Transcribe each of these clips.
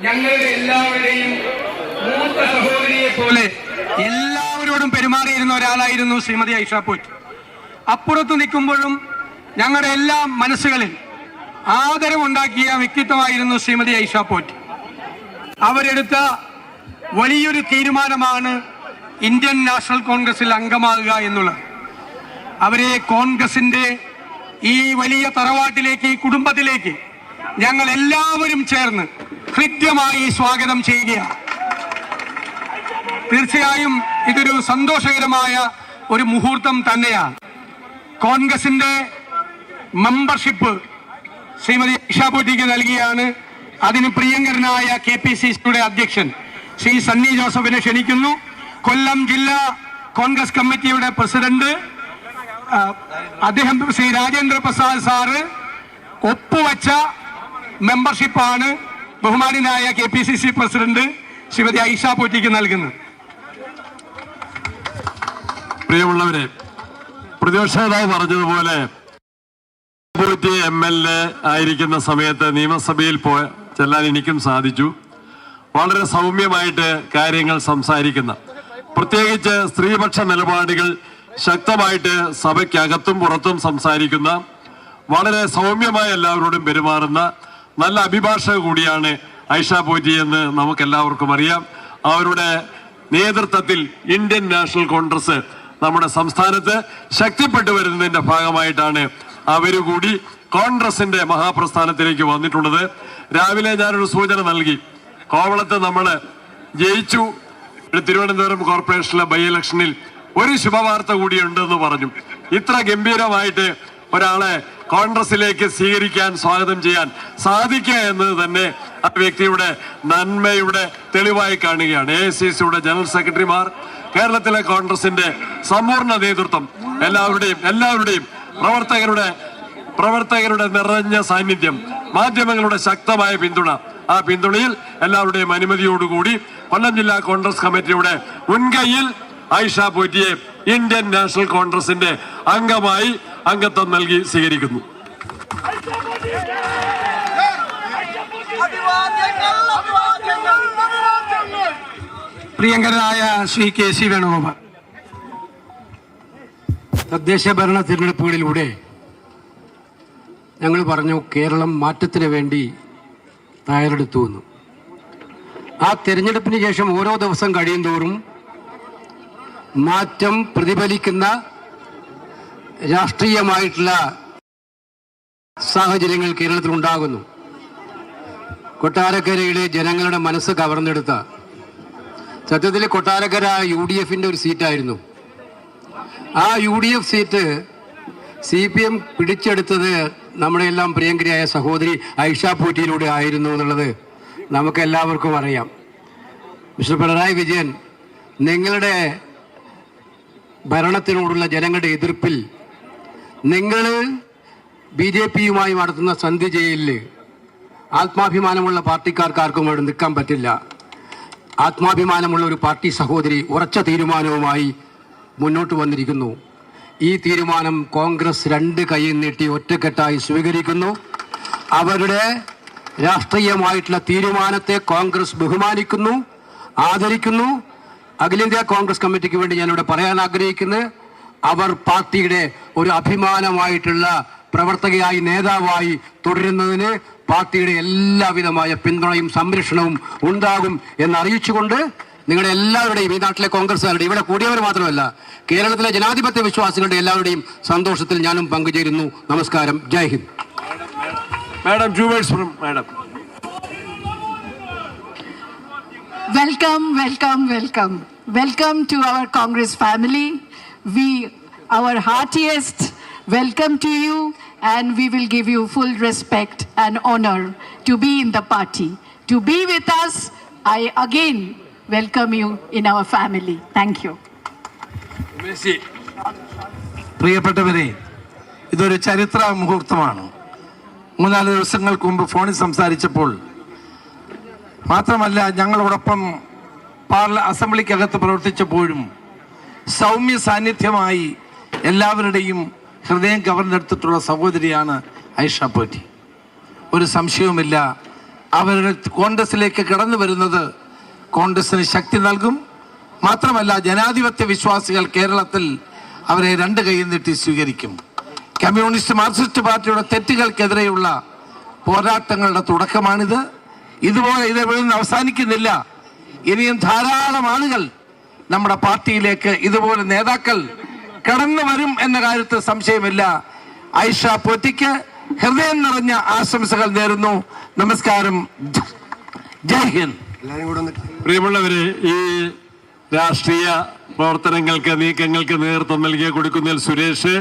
ഞങ്ങളുടെ എല്ലാവരുടെയും മൂത്ത സഹോദരിയെ പോലെ എല്ലാവരോടും പെരുമാറിയിരുന്ന ഒരാളായിരുന്നു ശ്രീമതി ഐഷ പോറ്റി. അപ്പുറത്ത് നിൽക്കുമ്പോഴും ഞങ്ങളുടെ എല്ലാ മനസ്സുകളിൽ ആദരവുണ്ടാക്കിയ വ്യക്തിത്വമായിരുന്നു ശ്രീമതി ഐഷ പോറ്റി. അവരെടുത്ത വലിയൊരു തീരുമാനമാണ് ഇന്ത്യൻ നാഷണൽ കോൺഗ്രസിൽ അംഗമാകുക എന്നുള്ളത്. അവരെ കോൺഗ്രസിന്റെ ഈ വലിയ തറവാട്ടിലേക്ക്, ഈ കുടുംബത്തിലേക്ക് ഞങ്ങൾ എല്ലാവരും ചേർന്ന് ഹൃദ്യമായി സ്വാഗതം ചെയ്യുകയാണ്. തീർച്ചയായും ഇതൊരു സന്തോഷകരമായ ഒരു മുഹൂർത്തം തന്നെയാണ്. കോൺഗ്രസിന്റെ മെമ്പർഷിപ്പ് ശ്രീമതി ഐഷ പോറ്റിക്ക് നൽകിയാണ്. അതിന് പ്രിയങ്കരനായ KPCCയുടെ അധ്യക്ഷൻ ശ്രീ സണ്ണി ജോസഫിനെ ക്ഷണിക്കുന്നു. കൊല്ലം ജില്ലാ കോൺഗ്രസ് കമ്മിറ്റിയുടെ പ്രസിഡന്റ് അദ്ദേഹം ശ്രീ രാജേന്ദ്ര പ്രസാദ് സാറ് ഒപ്പുവച്ച മെമ്പർഷിപ്പാണ് ബഹുമാനായ KPCC പ്രസിഡന്റ് ശ്രീമതി ഐഷ പോറ്റിക്ക് നൽകുന്നത്. പ്രിയമുള്ളവരെ, പ്രതിപക്ഷ നേതാവ് പറഞ്ഞതുപോലെ പോറ്റി MLA ആയിരിക്കുന്ന സമയത്ത് നിയമസഭയിൽ ചെല്ലാൻ എനിക്കും സാധിച്ചു. വളരെ സൗമ്യമായിട്ട് കാര്യങ്ങൾ സംസാരിക്കുന്ന, പ്രത്യേകിച്ച് സ്ത്രീപക്ഷ നിലപാടുകൾ ശക്തമായിട്ട് സഭയ്ക്കകത്തും പുറത്തും സംസാരിക്കുന്ന, വളരെ സൗമ്യമായ എല്ലാവരോടും പെരുമാറുന്ന നല്ല അഭിഭാഷക കൂടിയാണ് ഐഷ പോറ്റി എന്ന് നമുക്കെല്ലാവർക്കും അറിയാം. അവരുടെ നേതൃത്വത്തിൽ ഇന്ത്യൻ നാഷണൽ കോൺഗ്രസ് നമ്മുടെ സംസ്ഥാനത്ത് ശക്തിപ്പെട്ടു വരുന്നതിന്റെ ഭാഗമായിട്ടാണ് അവരുകൂടി കോൺഗ്രസിന്റെ മഹാപ്രസ്ഥാനത്തിലേക്ക് വന്നിട്ടുള്ളത്. രാവിലെ ഞാനൊരു സൂചന നൽകി. കോവളത്ത് നമ്മൾ ജയിച്ചു. തിരുവനന്തപുരം കോർപ്പറേഷനിലെ ബൈ ഇലക്ഷനിൽ ഒരു ശുഭവാർത്ത കൂടിയുണ്ടെന്ന് പറഞ്ഞു. ഇത്ര ഗംഭീരമായിട്ട് ഒരാളെ കോൺഗ്രസിലേക്ക് സ്വീകരിക്കാൻ, സ്വാഗതം ചെയ്യാൻ സാധിക്കുക എന്നത് തന്നെ ആ വ്യക്തിയുടെ നന്മയുടെ തെളിവായി കാണുകയാണ്. AICCയുടെ ജനറൽ സെക്രട്ടറിമാർ, കേരളത്തിലെ കോൺഗ്രസിന്റെ സമ്പൂർണ്ണ നേതൃത്വം, എല്ലാവരുടെയും പ്രവർത്തകരുടെ നിറഞ്ഞ സാന്നിധ്യം, മാധ്യമങ്ങളുടെ ശക്തമായ പിന്തുണ, ആ പിന്തുണയിൽ എല്ലാവരുടെയും അനുമതിയോടുകൂടി കൊല്ലം ജില്ലാ കോൺഗ്രസ് കമ്മിറ്റിയുടെ മുൻകൈയിൽ ഐഷ പോറ്റിയെ ഇന്ത്യൻ നാഷണൽ കോൺഗ്രസിന്റെ അംഗമായി അംഗത്വം നൽകി സ്വീകരിക്കുന്നു. പ്രിയങ്കരനായ ശ്രീ KC വേണുഗോപാൽ, തദ്ദേശ ഭരണ തിരഞ്ഞെടുപ്പുകളിലൂടെ ഞങ്ങൾ പറഞ്ഞു കേരളം മാറ്റത്തിന് വേണ്ടി തയ്യാറെടുത്തു എന്ന്. ആ തെരഞ്ഞെടുപ്പിന് ശേഷം ഓരോ ദിവസം കഴിയും തോറും മാറ്റം പ്രതിഫലിക്കുന്ന രാഷ്ട്രീയമായിട്ടുള്ള സാഹചര്യങ്ങൾ കേരളത്തിൽ ഉണ്ടാകുന്നു. കൊട്ടാരക്കരയിലെ ജനങ്ങളുടെ മനസ്സ് കവർന്നെടുത്ത, സത്യത്തിൽ കൊട്ടാരക്കര UDFന്റെ ഒരു സീറ്റായിരുന്നു. ആ UDF സീറ്റ് CPM പിടിച്ചെടുത്തത് നമ്മുടെ എല്ലാം പ്രിയങ്കരിയായ സഹോദരി ഐഷ പോറ്റിയിലൂടെ ആയിരുന്നു എന്നുള്ളത് നമുക്ക് എല്ലാവർക്കും അറിയാം. മിസ്റ്റർ പിണറായി വിജയൻ, നിങ്ങളുടെ ഭരണത്തിനോടുള്ള ജനങ്ങളുടെ എതിർപ്പിൽ നിങ്ങൾ BJPയുമായി നടത്തുന്ന സന്ധി ചെയ്യലിൽ ആത്മാഭിമാനമുള്ള പാർട്ടിക്കാർക്കാർക്കും അവിടെ നിൽക്കാൻ പറ്റില്ല. ആത്മാഭിമാനമുള്ള ഒരു പാർട്ടി സഹോദരി ഉറച്ച തീരുമാനവുമായി മുന്നോട്ട് വന്നിരിക്കുന്നു. ഈ തീരുമാനം കോൺഗ്രസ് രണ്ട് കൈയും നീട്ടി ഒറ്റക്കെട്ടായി സ്വീകരിക്കുന്നു. അവരുടെ രാഷ്ട്രീയമായിട്ടുള്ള തീരുമാനത്തെ കോൺഗ്രസ് ബഹുമാനിക്കുന്നു, ആദരിക്കുന്നു. അഖിലേന്ത്യാ കോൺഗ്രസ് കമ്മിറ്റിക്ക് വേണ്ടി ഞാനിവിടെ പറയാൻ ആഗ്രഹിക്കുന്നത്, അവർ പാർട്ടിയുടെ ഒരു അഭിമാനമായിട്ടുള്ള പ്രവർത്തകയായി, നേതാവായി തുടരുന്നതിന് പാർട്ടിയുടെ എല്ലാവിധമായ പിന്തുണയും സംരക്ഷണവും ഉണ്ടാകും എന്നറിയിച്ചുകൊണ്ട് നിങ്ങളുടെ എല്ലാവരുടെയും, ഈ നാട്ടിലെ കോൺഗ്രസ്സുകാരുടെ, ഇവിടെ കൂടിയവർ മാത്രമല്ല കേരളത്തിലെ ജനാധിപത്യ വിശ്വാസികളുടെ എല്ലാവരുടെയും സന്തോഷത്തിൽ ഞാനും പങ്കുചേരുന്നു. നമസ്കാരം. ജയ് ഹിന്ദ്. Madam, 2 words from madam. Welcome to our Congress family. Our heartiest welcome to you, and we will give you full respect and honor to be in the party. To be with us, I again welcome you in our family. Thank you. പ്രിയപ്പെട്ടവരെ, ഇതൊരു ചരിത്ര മുഹൂർത്തമാണ്. 3-4 ദിവസങ്ങൾക്ക് മുമ്പ് ഫോണിൽ സംസാരിച്ചപ്പോൾ മാത്രമല്ല, ഞങ്ങളോടൊപ്പം അസംബ്ലിക്കകത്ത് പ്രവർത്തിച്ചപ്പോഴും സൗമ്യ സാന്നിധ്യമായി എല്ലാവരുടെയും ഹൃദയം കവർന്നെടുത്തിട്ടുള്ള സഹോദരിയാണ് ഐഷ പോറ്റി. ഒരു സംശയവുമില്ല, അവരുടെ കോൺഗ്രസിലേക്ക് കടന്നു വരുന്നത് കോൺഗ്രസിന് ശക്തി നൽകും. മാത്രമല്ല, ജനാധിപത്യ വിശ്വാസികൾ കേരളത്തിൽ അവരെ രണ്ട് കൈ നീട്ടി സ്വീകരിക്കും. കമ്മ്യൂണിസ്റ്റ് മാർക്സിസ്റ്റ് പാർട്ടിയുടെ തെറ്റുകൾക്കെതിരെയുള്ള പോരാട്ടങ്ങളുടെ തുടക്കമാണിത്. ഇതുപോലെ ഇവിടെ നിന്ന് അവസാനിക്കുന്നില്ല. ഇനിയും ധാരാളം ആളുകൾ നമ്മുടെ പാർട്ടിയിലേക്ക് ഇതുപോലെ നേതാക്കൾ കടന്നു വരും എന്ന കാര്യത്തിൽ സംശയമില്ല. ആയിഷ പോറ്റിക്ക് ഹൃദയം നിറഞ്ഞ ആശംസകൾ നേരുന്നു. നമസ്കാരം. ജയ് ഹിന്ദ്. പ്രിയമുള്ളവരെ, ഈ രാഷ്ട്രീയ പ്രവർത്തനങ്ങൾക്ക് നീക്കങ്ങൾക്ക് നേതൃത്വം നൽകിയ കൊടുക്കുന്നതിൽ Suresh,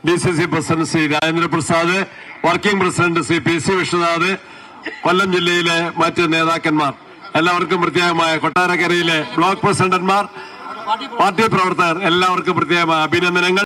DCC president Shri Rajendraprasad, working president Shri PC Viswanath, Kollam ജില്ലയിലെ മറ്റ് നേതാക്കന്മാർ, എല്ലാവർക്കും പ്രത്യേകമായ കൊട്ടാരക്കരയിലെ ബ്ലോക്ക് പ്രസിഡന്റുമാർ, പാർട്ടി പ്രവർത്തകർ എല്ലാവർക്കും പ്രത്യേകമായ അഭിനന്ദനങ്ങൾ.